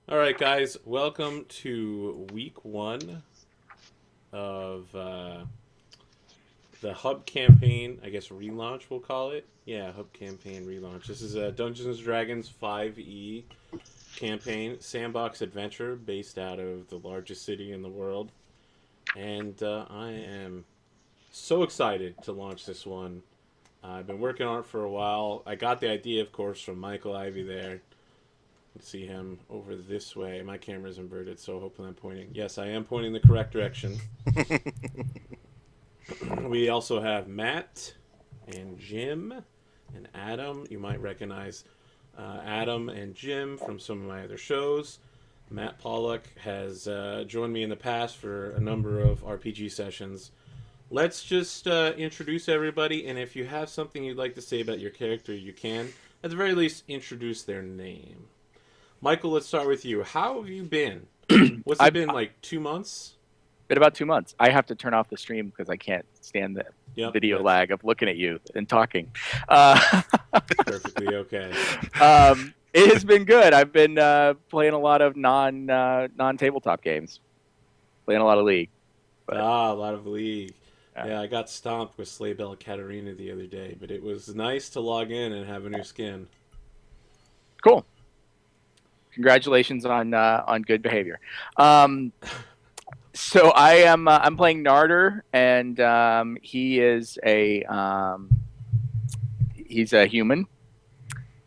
All right, guys, welcome to week one of the Hub campaign. I guess relaunch, we'll call it. Yeah, Hub campaign relaunch. This is a Dungeons and Dragons 5e campaign, Sandbox adventure based out of the largest city in the world. And I am so excited to launch this one. I've been working on it for a while. I got the idea, of course, from Michael Ivy there. See him over this way. My camera's inverted, so hopefully I'm pointing. Yes, I am pointing the correct direction. We also have Matt and Jim and Adam. You might recognize Adam and Jim from some of my other shows. Matt Pollock has joined me in the past for a number of RPG sessions. Let's just introduce everybody, and if you have something you'd like to say about your character, you can. At the very least, introduce their name. Michael, let's start with you. How have you been? What's it been, like 2 months? Been about 2 months. I have to turn off the stream because I can't stand the video lag of looking at you and talking. Perfectly okay. It has been good. I've been playing a lot of non-tabletop games. Playing a lot of League. A lot of League. Yeah, I got stomped with Sleigh Bell Katarina the other day, but it was nice to log in and have a new skin. Cool. Congratulations on good behavior. So I'm playing Narder, and he's a human,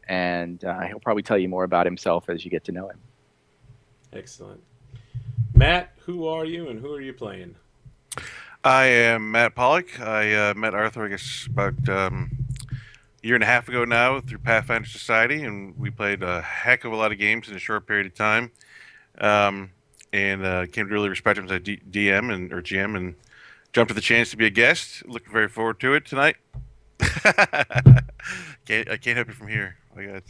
and he'll probably tell you more about himself as you get to know him. Excellent. Matt, who are you and who are you playing? I am Matt Pollock. I met Arthur, I guess, about year and a half ago now through Pathfinder Society, and we played a heck of a lot of games in a short period of time, and came to really respect him as a DM or GM, and jumped at the chance to be a guest. Looking very forward to it tonight. I can't help you from here. I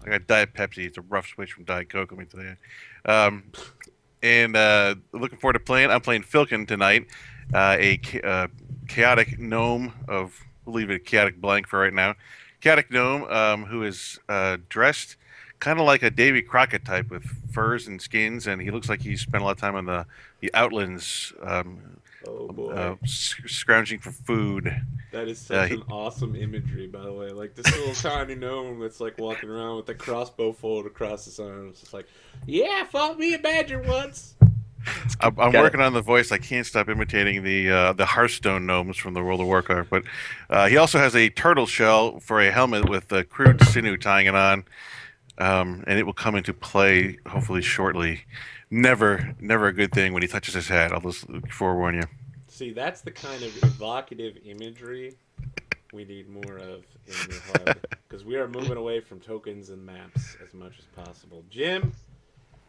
got Diet Pepsi. It's a rough switch from Diet Coke, let me tell you. And looking forward to playing. I'm playing Filkin tonight, a chaotic gnome of, we'll leave it a chaotic blank for right now. Chaotic gnome who is dressed kind of like a Davy Crockett type with furs and skins, and he looks like he's spent a lot of time on the outlands scrounging for food. That is such an awesome imagery, by the way. Like this little tiny gnome that's like walking around with a crossbow fold across his arms. It's like, yeah, fought me a badger once. I'm working on the voice. I can't stop imitating the Hearthstone gnomes from the World of Warcraft. But he also has a turtle shell for a helmet with crude sinew tying it on, and it will come into play hopefully shortly. Never a good thing when he touches his head. I'll just forewarn you. See, that's the kind of evocative imagery we need more of in the hub, because we are moving away from tokens and maps as much as possible. Jim,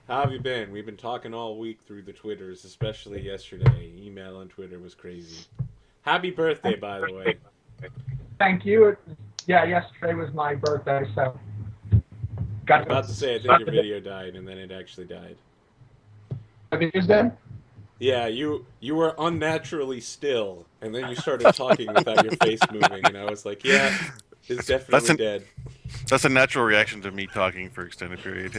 how have you been? We've been talking all week through the Twitters, especially yesterday. Email and Twitter was crazy. Happy birthday, by the way. Thank you. Yeah, yesterday was my birthday, so... I was about to say, I think your video died, and then it actually died. The video's dead? Yeah, you were unnaturally still, and then you started talking without your face moving, and I was like, yeah, it's definitely dead. That's a natural reaction to me talking for extended period.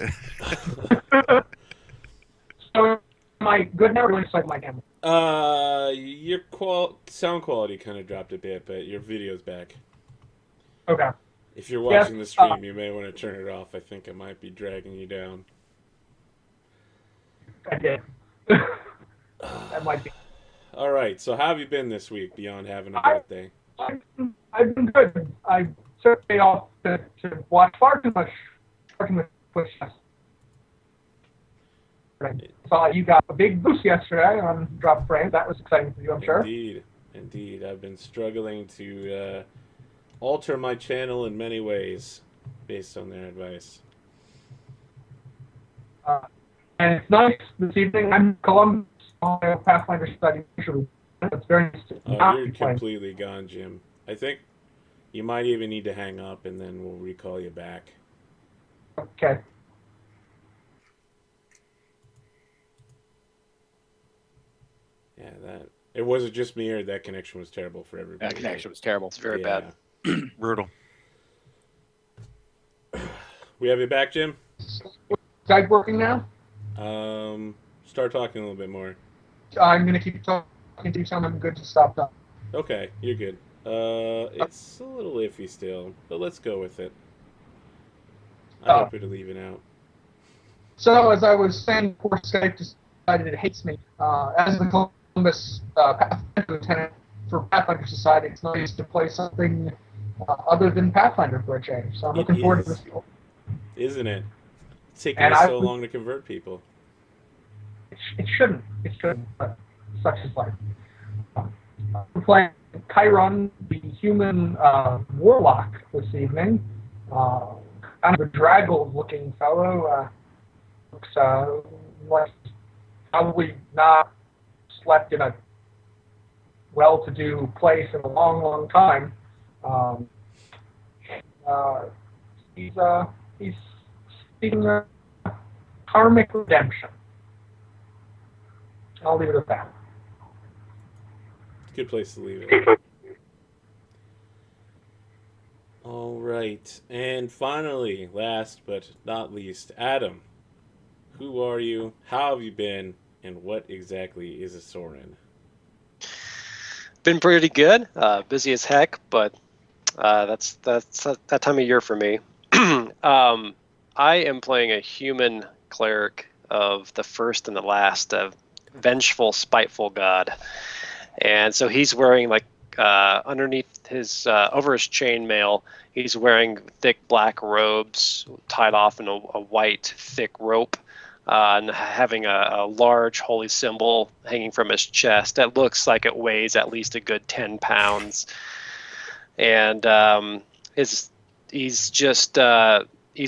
So, am I good now, or do I just like my camera? Your sound quality kind of dropped a bit, but your video's back. Okay. If you're watching the stream, you may want to turn it off. I think it might be dragging you down. I did. That might be. All right, so how have you been this week beyond having a birthday? I've been good. I took day off to watch far too much Twitch. Saw you got a big boost yesterday on Drop Frame. That was exciting for you, I'm sure. Indeed. I've been struggling to alter my channel in many ways based on their advice. And it's nice this evening. I'm in Columbus on a Pathfinder study. It's very nice to you're completely gone, Jim. I think you might even need to hang up, and then we'll recall you back. Okay. Yeah, it wasn't just me, or that connection was terrible for everybody. That connection was terrible. It's very bad. Brutal. We have you back, Jim? Skype working now? Start talking a little bit more. I'm going to keep talking to you, tell me I'm good to stop talking. Okay, you're good. It's a little iffy still, but let's go with it. I hope it'll even out. So, as I was saying before Skype decided it hates me, as the Columbus Pathfinder Lieutenant for Pathfinder Society, it's nice to play something other than Pathfinder for a change. So I'm It looking forward to is. this deal. Isn't it? It's taking And us so long to convert people. It shouldn't. It shouldn't, but such is life. We're playing Chiron, the human warlock, this evening. Kind of a draggled-looking fellow. Looks like probably not slept in a well-to-do place in a long, long time. He's seeking karmic redemption. I'll leave it at that. Good place to leave it. All right, and finally, last but not least, Adam. Who are you? How have you been? And what exactly is a Sorin? Been pretty good. Busy as heck, but that's that time of year for me. I am playing a human cleric of the first and the last, vengeful, spiteful god, and so he's wearing underneath his over his chainmail, he's wearing thick black robes tied off in a white thick rope. And having a large holy symbol hanging from his chest that looks like it weighs at least a good 10 pounds. And he's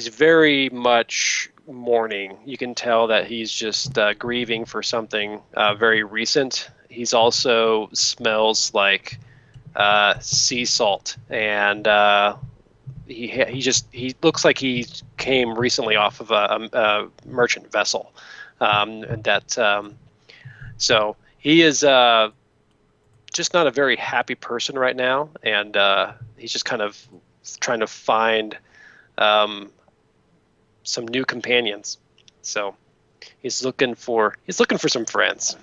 very much mourning. You can tell that he's just grieving for something very recent. He's also smells like sea salt, and he looks like he came recently off of a merchant vessel, so he is just not a very happy person right now, and he's just kind of trying to find some new companions. So he's looking for some friends.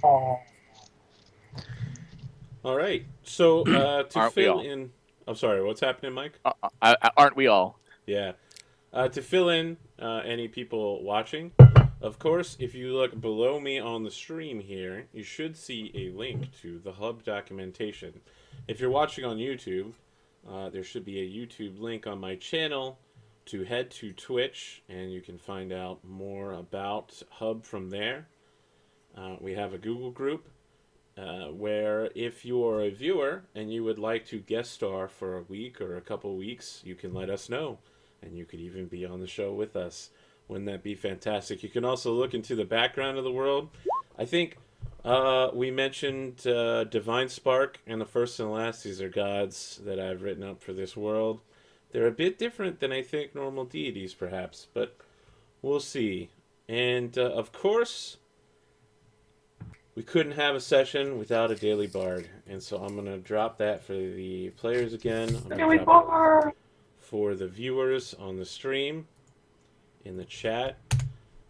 Aww. All right, so to Aren't we fill all? in... I'm sorry, what's happening, Mike? Aren't we all? Yeah. To fill in any people watching, of course, if you look below me on the stream here, you should see a link to the Hub documentation. If you're watching on YouTube, there should be a YouTube link on my channel to head to Twitch, and you can find out more about Hub from there. We have a Google group where if you are a viewer and you would like to guest star for a week or a couple weeks, you can let us know, and you could even be on the show with us. Wouldn't that be fantastic? You can also look into the background of the world. I think we mentioned Divine Spark and the First and Last. These are gods that I've written up for this world. They're a bit different than I think normal deities, perhaps, but we'll see. And of course, we couldn't have a session without a Daily Bard, and so I'm going to drop that for the players again. I'm Daily gonna drop Bard! it for the viewers on the stream, in the chat,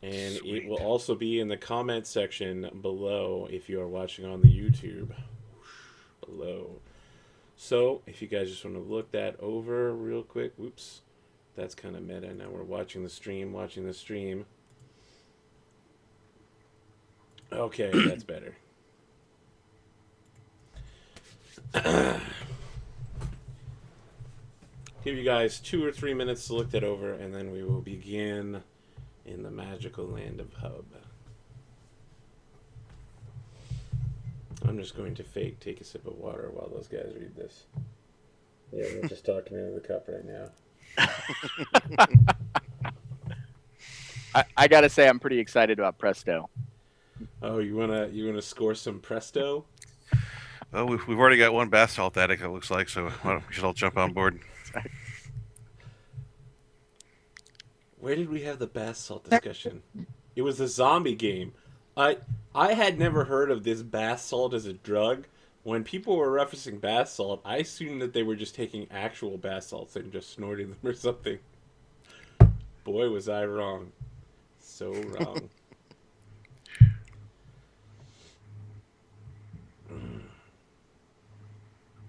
and it will also be in the comment section below if you are watching on the YouTube. Below. So, if you guys just want to look that over real quick. Whoops. That's kind of meta. Now we're watching the stream. Okay, that's better. Give you guys 2 or 3 minutes to look that over, and then we will begin in the magical land of Hub. I'm just going to fake take a sip of water while those guys read this. Yeah, we're just talking into the cup right now. I gotta say, I'm pretty excited about Presto. Oh, you wanna score some Presto? Well, we've already got one bath salt addict, it looks like, so we should all jump on board. Where did we have the bath salt discussion? It was the zombie game. I had never heard of this bath salt as a drug. When people were referencing bath salt, I assumed that they were just taking actual bath salts and just snorting them or something. Boy, was I wrong. So wrong.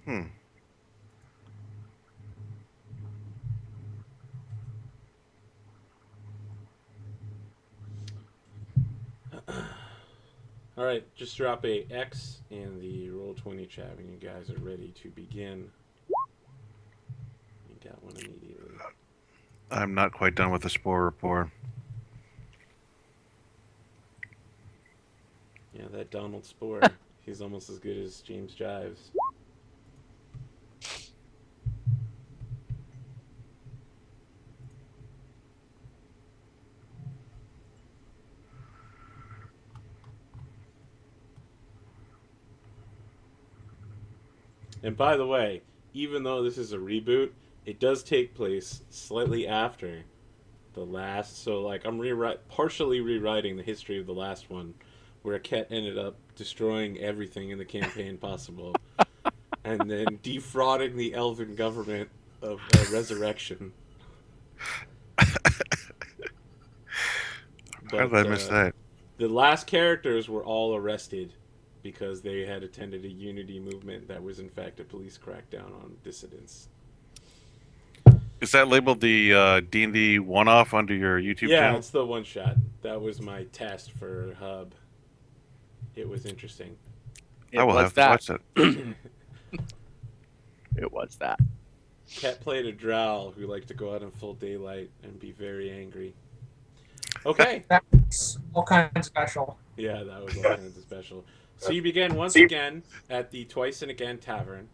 Hmm. All right, just drop a X in the Roll20 chat when you guys are ready to begin. You got one immediately. I'm not quite done with the Spore report. Yeah, that Donald Spore. He's almost as good as James Jives. And by the way, even though this is a reboot, it does take place slightly after the last. So, like, I'm partially rewriting the history of the last one, where Ket ended up destroying everything in the campaign possible, and then defrauding the elven government of Resurrection. How did I miss that? The last characters were all arrested because they had attended a unity movement that was in fact a police crackdown on dissidents. Is that labeled the D&D one-off under your YouTube Yeah, channel? it's the one shot. That was my test for Hub. It was interesting. I will have to watch that. It was that. Ket played a drow who liked to go out in full daylight and be very angry. Okay. That's all kinds of special. Yeah, that was all kinds of special. So you begin once again at the Twice and Again Tavern,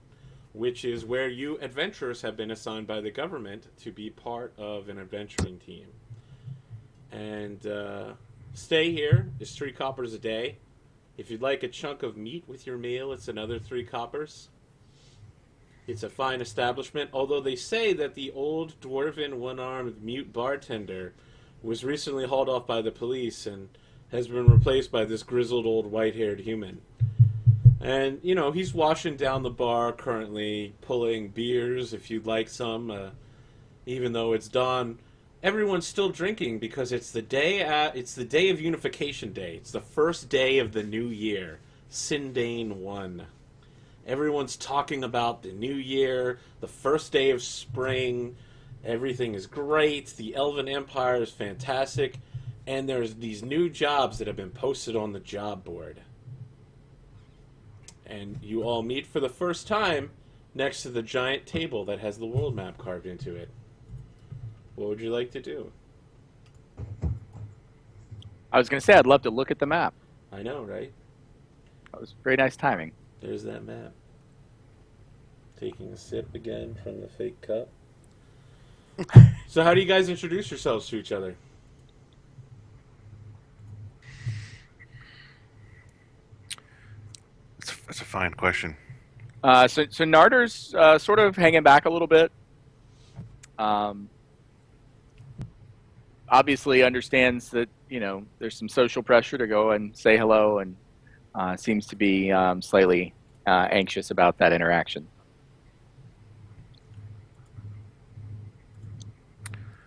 which is where you adventurers have been assigned by the government to be part of an adventuring team. And stay here is 3 coppers a day. If you'd like a chunk of meat with your meal, it's another 3 coppers. It's a fine establishment, although they say that the old dwarven one-armed mute bartender was recently hauled off by the police and has been replaced by this grizzled old white-haired human. And, you know, he's washing down the bar currently, pulling beers if you'd like some. Even though it's dawn, everyone's still drinking because it's the day of Unification Day. It's the first day of the new year, Sindane 1. Everyone's talking about the new year, the first day of spring. Everything is great. The Elven Empire is fantastic. And there's these new jobs that have been posted on the job board. And you all meet for the first time next to the giant table that has the world map carved into it. What would you like to do? I was going to say I'd love to look at the map. I know, right? That was very nice timing. There's that map. Taking a sip again from the fake cup. So how do you guys introduce yourselves to each other? That's a fine question. So Narder's sort of hanging back a little bit. Obviously understands that, you know, there's some social pressure to go and say hello, and seems to be slightly anxious about that interaction.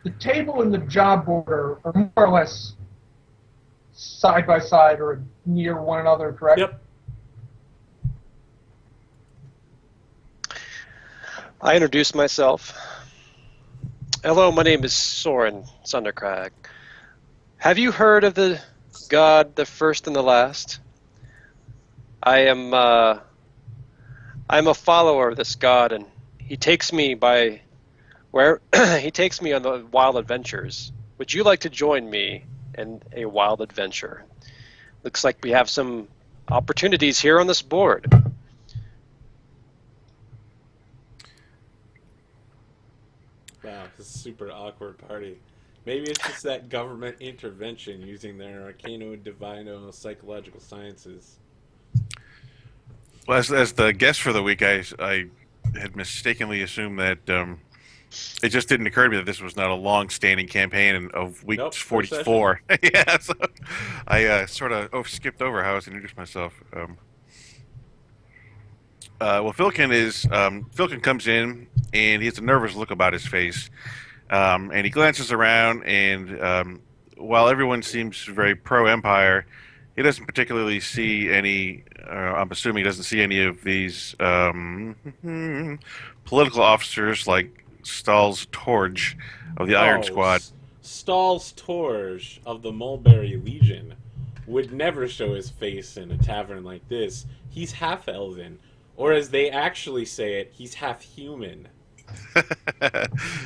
The table and the job board are more or less side by side or near one another, correct? Yep. I introduced myself. Hello, my name is Soren Sunderkrag. Have you heard of the god, the first and the last? I'm a follower of this god, and he takes me by where he takes me on the wild adventures. Would you like to join me in a wild adventure? Looks like we have some opportunities here on this board. Wow, this is a super awkward party. Maybe it's just that government intervention using their arcano-divino psychological sciences. Well, as the guest for the week, I had mistakenly assumed that it just didn't occur to me that this was not a long-standing campaign of week 44. Yeah, so I sort of skipped over how I was introduced myself. Well, Philkin comes in, and he has a nervous look about his face, and he glances around, and while everyone seems very pro-Empire, he doesn't particularly see any. I'm assuming he doesn't see any of these political officers like Stahl's Torge of the Iron Squad. Stahl's Torge of the Mulberry Legion would never show his face in a tavern like this. He's half elven, or as they actually say it, he's half human.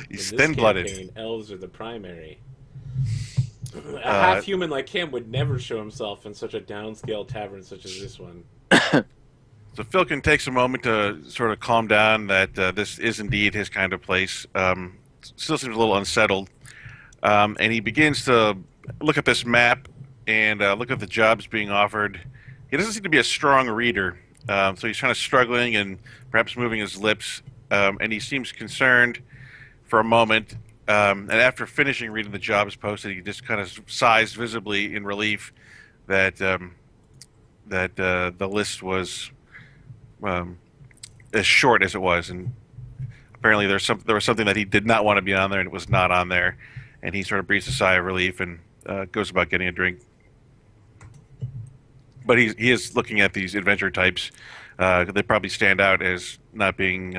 He's thin-blooded. Elves are the primary. A half human like him would never show himself in such a downscale tavern such as this one. So Filkin takes a moment to sort of calm down that this is indeed his kind of place. Still seems a little unsettled. And he begins to look at this map and look at the jobs being offered. He doesn't seem to be a strong reader, so he's kind of struggling and perhaps moving his lips. And he seems concerned for a moment. And after finishing reading the jobs posted, he just kind of sighs visibly in relief that the list was as short as it was. And apparently there was something that he did not want to be on there, and it was not on there. And he sort of breathes a sigh of relief and goes about getting a drink. But he is looking at these adventure types. They probably stand out as not being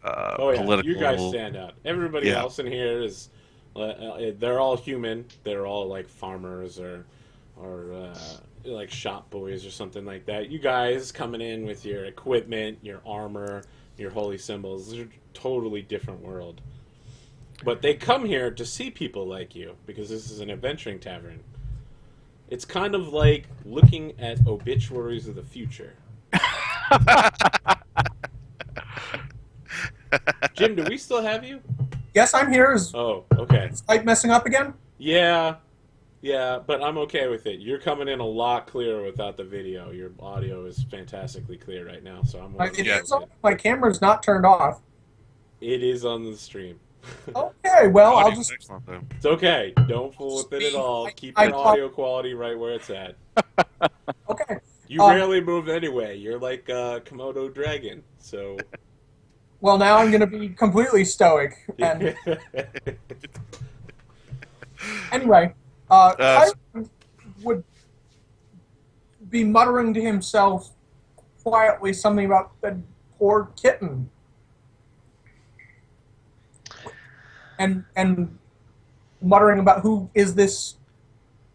political. You guys stand out. Everybody else in here is they're all human. They're all like farmers or like shop boys or something like that. You guys coming in with your equipment, your armor, your holy symbols. These are totally different world. But they come here to see people like you because this is an adventuring tavern. It's kind of like looking at obituaries of the future. Jim, do we still have you? Yes, I'm here. Is okay. Skype messing up again? Yeah, but I'm okay with it. You're coming in a lot clearer without the video. Your audio is fantastically clear right now, so I'm okay. My camera's not turned off. It is on the stream. Okay, well, I'll just... Excellent, though. It's okay. Don't fool with it at all. Keep your audio quality right where it's at. Okay. You rarely move anyway. You're like Komodo dragon, so... Well, now I'm going to be completely stoic. And... Anyway, Kyron would be muttering to himself quietly something about the poor kitten. And muttering about who is this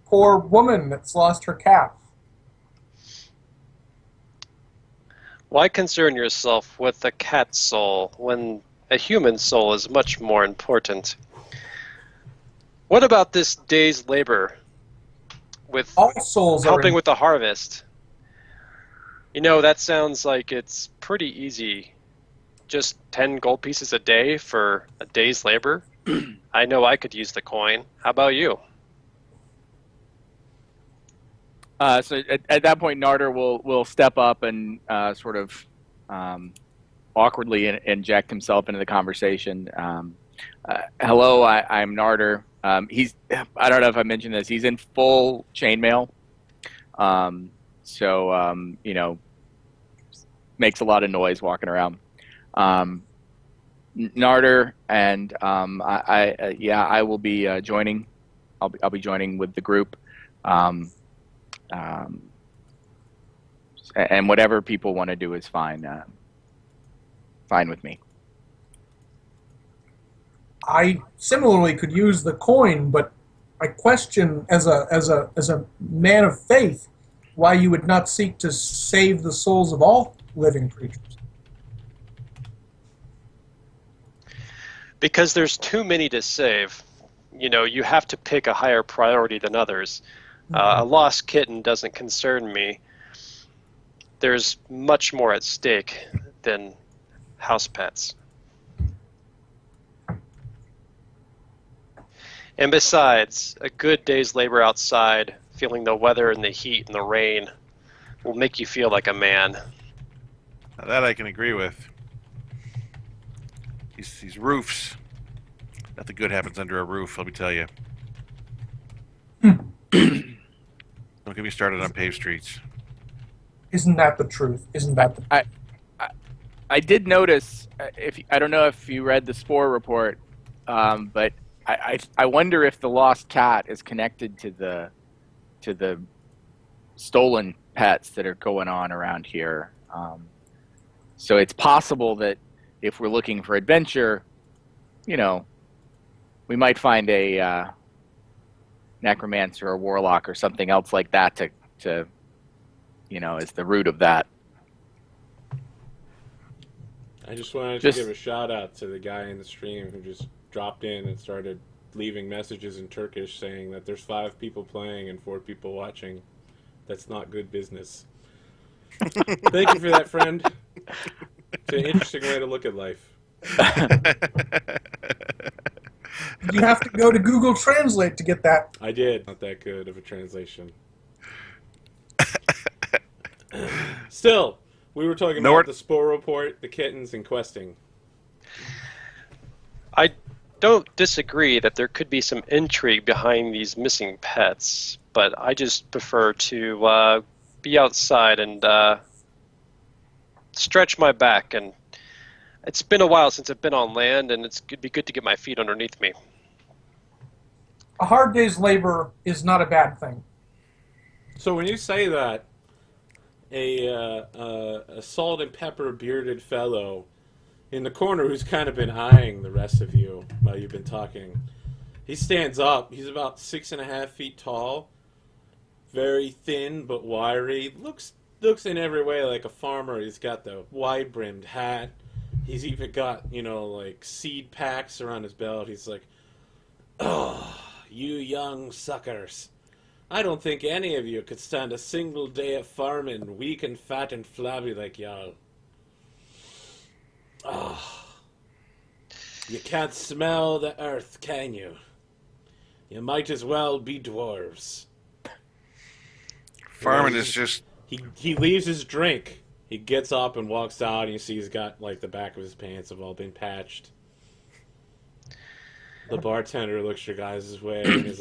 poor woman that's lost her calf. Why concern yourself with a cat's soul when a human soul is much more important? What about this day's labor with all souls helping with the harvest? You know, that sounds like it's pretty easy. Just 10 gold pieces a day for a day's labor? I know I could use the coin. How about you? So at that point, Narder will step up and sort of awkwardly inject himself into the conversation. Hello, I'm Narder. I don't know if I mentioned this. He's in full chainmail. You know, makes a lot of noise walking around. Narder and I will be joining. I'll be joining with the group. And whatever people want to do is fine. Fine with me. I similarly could use the coin, but I question, as a man of faith, why you would not seek to save the souls of all living creatures. Because there's too many to save. You know, you have to pick a higher priority than others. A lost kitten doesn't concern me. There's much more at stake than house pets. And besides, a good day's labor outside, feeling the weather and the heat and the rain, will make you feel like a man. Now that I can agree with. These roofs. Nothing good happens under a roof, let me tell you. Don't get me started on paved streets. Isn't that the truth? Isn't that the... I did notice, I don't know if you read the Spore report, but I wonder if the lost cat is connected to the stolen pets that are going on around here. So it's possible that if we're looking for adventure, you know, we might find a necromancer or warlock or something else like that to you know, is the root of that. I just wanted to give a shout out to the guy in the stream who just dropped in and started leaving messages in Turkish saying that there's 5 people playing and 4 people watching. That's not good business. Thank you for that, friend. It's an interesting way to look at life. You have to go to Google Translate to get that. I did. Not that good of a translation. Still, we were talking about the Spore Report, the kittens, and questing. I don't disagree that there could be some intrigue behind these missing pets, but I just prefer to be outside and stretch my back. And it's been a while since I've been on land, and it'd be good to get my feet underneath me. A hard day's labor is not a bad thing. So when you say that, a salt and pepper bearded fellow in the corner who's kind of been eyeing the rest of you while you've been talking, he stands up. He's about 6.5 feet tall, very thin but wiry. Looks in every way like a farmer. He's got the wide brimmed hat. He's even got, you know, like seed packs around his belt. He's like, "Oh, you young suckers. I don't think any of you could stand a single day of farming, weak and fat and flabby like y'all. Oh, you can't smell the earth, can you? You might as well be dwarves." Farming is just... He leaves his drink. He gets up and walks out, and you see he's got, like, the back of his pants have all been patched. The bartender looks your guys' way and is like,